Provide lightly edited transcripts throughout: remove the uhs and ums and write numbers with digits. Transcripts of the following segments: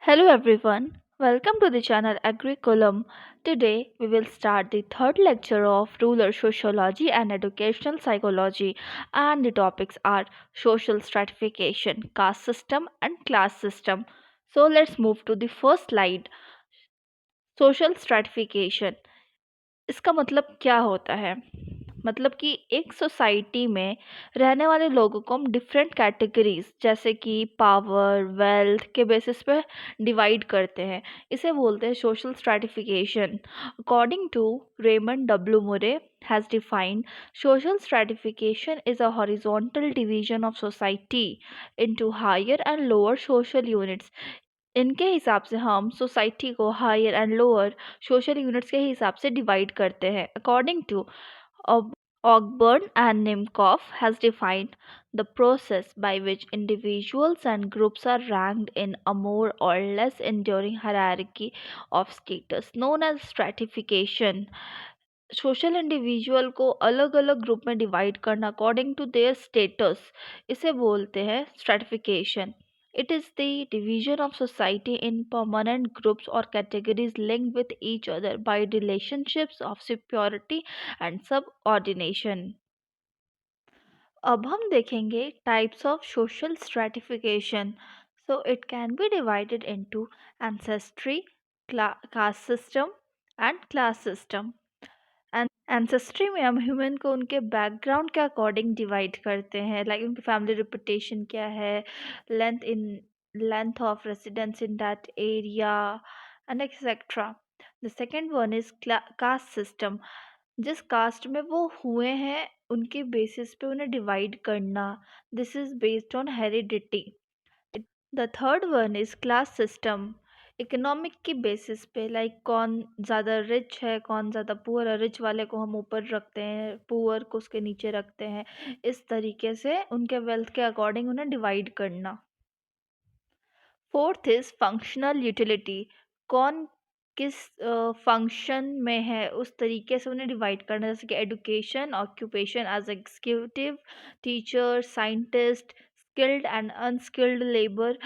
Hello everyone, welcome to the channel Agriculum. Today we will start the third lecture of rural sociology and educational psychology, and the topics are social stratification, caste system and class system. So let's move to the first slide. Social stratification, इसका मतलब क्या होता है? मतलब कि एक society में रहने वाले लोगों को हम डिफरेंट कैटेगरीज जैसे कि पावर वेल्थ के बेसिस पे डिवाइड करते हैं। इसे बोलते हैं social stratification. According to Raymond W Murray has defined social stratification is a horizontal division of society into higher and lower social units। इनके हिसाब से हम सोसाइटी को higher and lower social units के हिसाब से डिवाइड करते हैं। According to Ogburn and Nimkoff has defined the process by which individuals and groups are ranked in a more or less enduring hierarchy of status known as stratification। Social individual को अलग अलग group में divide करना according to their status, इसे बोलते हैं stratification. It is the division of society in permanent groups और categories linked with each other by relationships of security and subordination. अब हम देखेंगे types of social stratification. So it can be divided into ancestry, caste system and class system. Ancestry में हम human को उनके background के according divide करते हैं, लाइक उनकी फैमिली रेपुटेशन क्या है, length in length of residence in that area and etcetera. The second one is caste system. जिस कास्ट में वो हुए हैं उनके बेसिस पे उन्हें डिवाइड करना। This is based on heredity. The third one is class system. Economic की बेसिस पे, लाइक कौन ज़्यादा रिच है कौन ज़्यादा पुअर है, रिच वाले को हम ऊपर रखते हैं, पुअर को उसके नीचे रखते हैं। इस तरीके से उनके वेल्थ के अकॉर्डिंग उन्हें डिवाइड करना। Fourth is functional utility. कौन किस फंक्शन में है उस तरीके से उन्हें डिवाइड करना, जैसे कि education, occupation as executive, teacher, scientist, skilled and unskilled labour.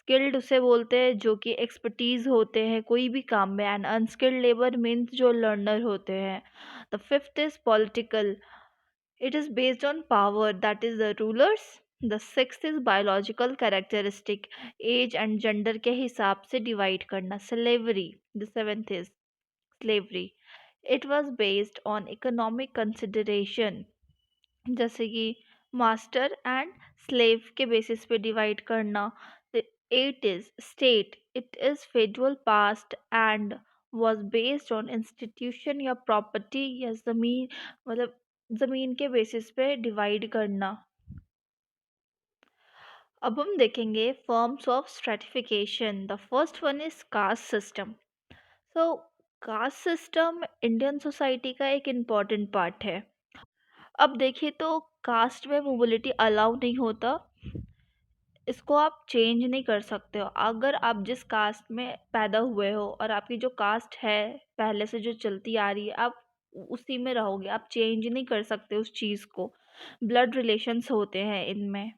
Skilled उसे बोलते हैं जो कि एक्सपर्टीज होते हैं कोई भी काम में, एंड अनस्किल्ड लेबर मीन्स जो लर्नर होते हैं। The fifth is political. it is based on power, that is the rulers. The sixth is biological characteristic, age and gender के हिसाब से डिवाइड करना। slavery, the seventh is slavery. It was based on economic consideration, जैसे कि master and slave के basis पे divide करना। The eight is state. It is federal past and was based on institution या प्रॉपर्टी या जमीन, मतलब जमीन के बेसिस पे डिवाइड करना। अब हम देखेंगे forms of stratification. The first one is caste system. So caste system Indian society का एक इम्पॉर्टेंट पार्ट है। अब देखिए तो कास्ट में मोबिलिटी अलाउ नहीं होता, इसको आप चेंज नहीं कर सकते हो। अगर आप जिस कास्ट में पैदा हुए हो और आपकी जो कास्ट है पहले से जो चलती आ रही है, आप उसी में रहोगे, आप चेंज नहीं कर सकते उस चीज़ को। ब्लड रिलेशंस होते हैं इनमें,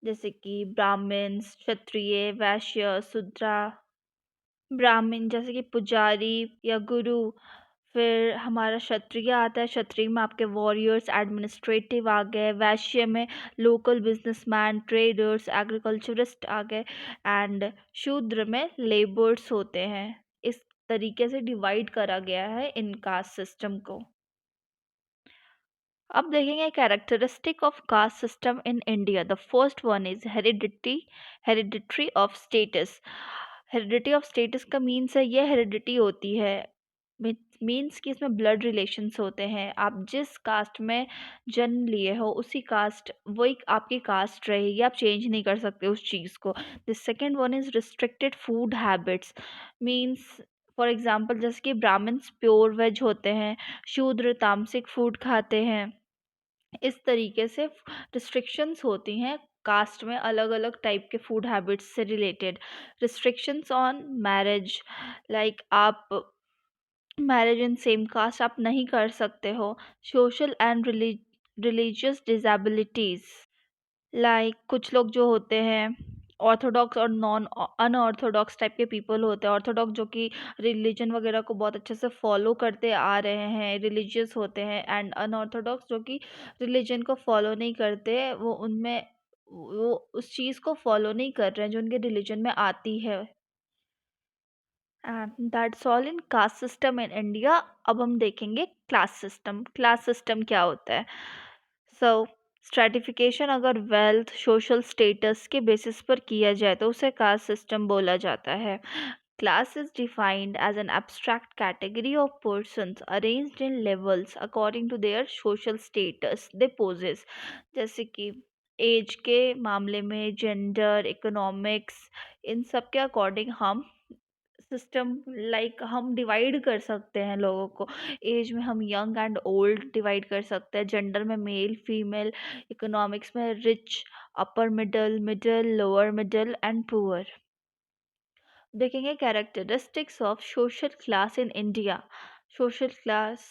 जैसे कि ब्राह्मण्स, क्षत्रिय, वैश्य, शूद्रा। ब्राह्मण जैसे कि पुजारी या गुरु। फिर हमारा क्षत्रिय आता है, क्षत्रिय में आपके वॉरियर्स, एडमिनिस्ट्रेटिव आ गए। वैश्य में लोकल बिजनेसमैन, ट्रेडर्स, एग्रीकल्चरिस्ट आ गए। एंड शूद्र में लेबर्स होते हैं। इस तरीके से डिवाइड करा गया है इन कास्ट सिस्टम को। अब देखेंगे characteristic of caste system in India. The first one is hereditary of status. Heredity of status का मीन्स है, ये हेरिडिटी होती है, मीन्स कि इसमें ब्लड रिलेशंस होते हैं। आप जिस कास्ट में जन्म लिए हो उसी कास्ट, वही आपकी कास्ट रहेगी, आप चेंज नहीं कर सकते उस चीज़ को। The second one is restricted food habits. Means for example जैसे कि ब्राह्मण्स प्योर वेज होते हैं, शूद्र तामसिक फूड खाते हैं। इस तरीके से रिस्ट्रिक्शंस होती हैं कास्ट में, अलग अलग टाइप के फूड हैबिट्स से related. Restrictions on marriage, like आप मैरिज इन सेम कास्ट आप नहीं कर सकते हो। Social and religious disabilities, like कुछ लोग जो होते हैं ऑर्थोडॉक्स और नॉन अनऑर्थोडॉक्स टाइप के पीपल होते हैं। ऑर्थोडॉक्स जो कि रिलीजन वगैरह को बहुत अच्छे से फॉलो करते आ रहे हैं, रिलीजियस होते हैं, एंड अनऑर्थोडॉक्स जो कि रिलीजन को फॉलो नहीं करते, वो उस चीज़ को फॉलो नहीं कर रहे हैं जो उनके रिलीजन में आती है। And that's all in caste system in India. अब हम देखेंगे क्लास सिस्टम। क्लास सिस्टम क्या होता है? सो स्ट्रैटिफिकेशन अगर वेल्थ सोशल स्टेटस के बेसिस पर किया जाए तो उसे कास्ट सिस्टम बोला जाता है। Class is defined as an abstract category of persons arranged in levels according to their social status they possess. जैसे कि एज के मामले में जेंडर, इकोनॉमिक्स, इन सब के अकॉर्डिंग हम सिस्टम हम डिवाइड कर सकते हैं लोगों को। एज में हम यंग एंड ओल्ड डिवाइड कर सकते हैं, जेंडर में मेल फीमेल, इकोनॉमिक्स में rich, upper middle, middle, lower middle and poor. देखेंगे characteristics of social class in India. Social class,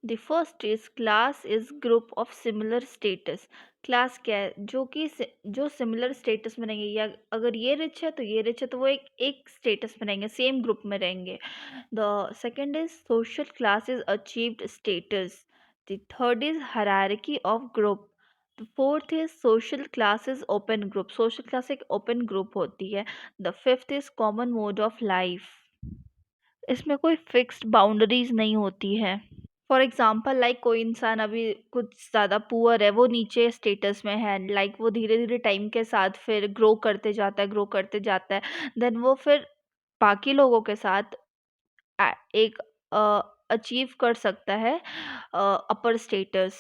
the first is class is group of similar status. Class क्या है? जो similar status में रहेंगे, या अगर ये रिच है तो ये रिच है, तो वो एक एक स्टेटस में रहेंगे, सेम ग्रुप में रहेंगे। The second is social class is achieved status. The third is hierarchy of group. The fourth is social class is open group. Social class एक ओपन ग्रुप होती है। The fifth is common mode of life. इसमें कोई fixed boundaries नहीं होती है। For example कोई इंसान अभी कुछ ज़्यादा पुअर है, वो नीचे स्टेटस में है, वो धीरे धीरे टाइम के साथ फिर ग्रो करते जाता है, देन वो फिर बाकी लोगों के साथ एक अचीव कर सकता है upper status.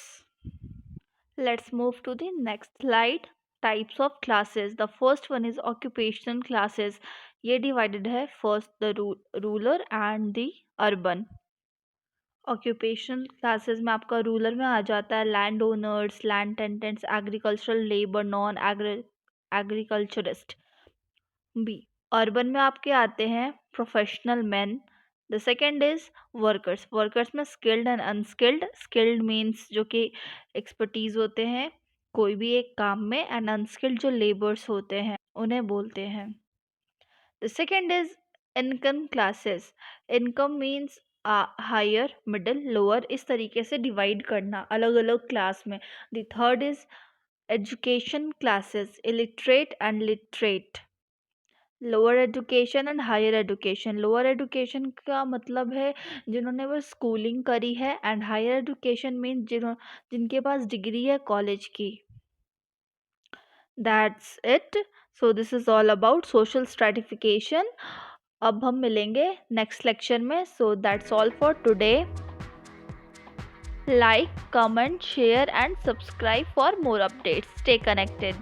Let's move to the next slide. Types of classes. The first one is occupational classes. ये डिवाइडेड है first the rural and the urban. Occupational classes में आपका रूरल में आ जाता है land owners, land tenants, agricultural labour, non agriculturist. B urban में आपके आते हैं professional man. The second is workers. Workers में skilled and unskilled. Skilled means जो कि एक्सपर्टीज होते हैं कोई भी एक काम में, एंड अनस्किल्ड जो लेबर्स होते हैं उन्हें बोलते हैं। The second is income classes. Income means higher, middle, lower, इस तरीके से डिवाइड करना अलग अलग क्लास में। The third is education classes, illiterate and literate. Lower education and higher education. Lower education का मतलब है जिन्होंने वो स्कूलिंग करी है, एंड हायर एजुकेशन मीन्स जिनके पास डिग्री है कॉलेज की। That's it. So this is all about social stratification. अब हम मिलेंगे नेक्स्ट लेक्चर में। So that's all for today. Like, comment, share and subscribe for more updates. Stay connected.